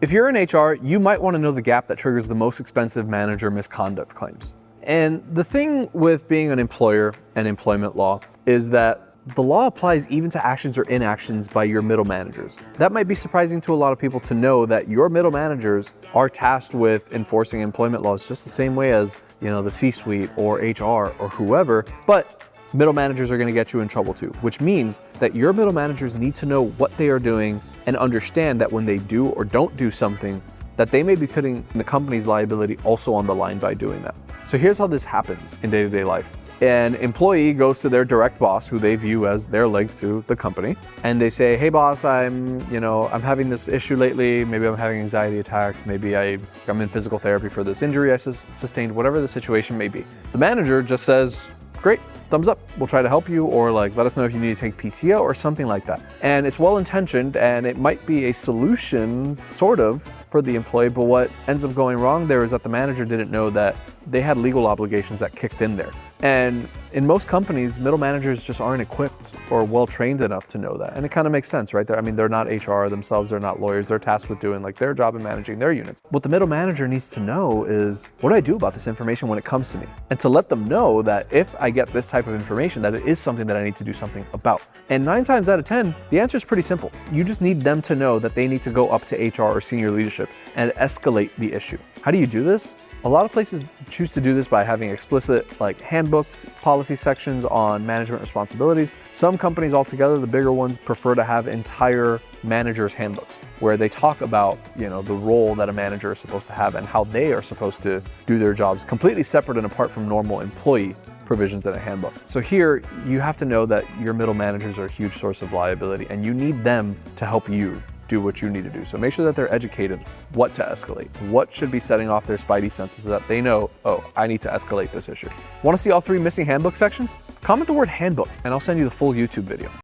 If you're in HR, you might want to know the gap that triggers the most expensive manager misconduct claims. And the thing with being an employer and employment law is that the law applies even to actions or inactions by your middle managers. That might be surprising to a lot of people to know that your middle managers are tasked with enforcing employment laws just the same way as, the C-suite or HR or whoever, but middle managers are going to get you in trouble too, which means that your middle managers need to know what they are doing and understand that when they do or don't do something, that they may be putting the company's liability also on the line by doing that. So here's how this happens in day-to-day life. An employee goes to their direct boss, who they view as their leg to the company, and they say, "Hey boss, I'm having this issue lately. Maybe I'm having anxiety attacks. Maybe I'm in physical therapy for this injury I sustained," whatever the situation may be. The manager just says, "Great, thumbs up, we'll try to help you," or let us know if you need to take PTO or something like that. And it's well-intentioned and it might be a solution, sort of, for the employee, but what ends up going wrong there is that the manager didn't know that they had legal obligations that kicked in there. And in most companies, middle managers just aren't equipped or well-trained enough to know that. And it kind of makes sense, right? They're not HR themselves, they're not lawyers, they're tasked with doing their job and managing their units. What the middle manager needs to know is, what do I do about this information when it comes to me? And to let them know that if I get this type of information, that it is something that I need to do something about. And 9 times out of 10, the answer is pretty simple. You just need them to know that they need to go up to HR or senior leadership and escalate the issue. How do you do this? A lot of places choose to do this by having explicit handbook policy sections on management responsibilities. Some companies altogether, the bigger ones, prefer to have entire managers' handbooks where they talk about the role that a manager is supposed to have and how they are supposed to do their jobs, completely separate and apart from normal employee provisions in a handbook. So here, you have to know that your middle managers are a huge source of liability and you need them to help you do what you need to do. So make sure that they're educated what to escalate, what should be setting off their spidey senses so that they know, oh, I need to escalate this issue. Want to see all 3 missing handbook sections? Comment the word handbook and I'll send you the full YouTube video.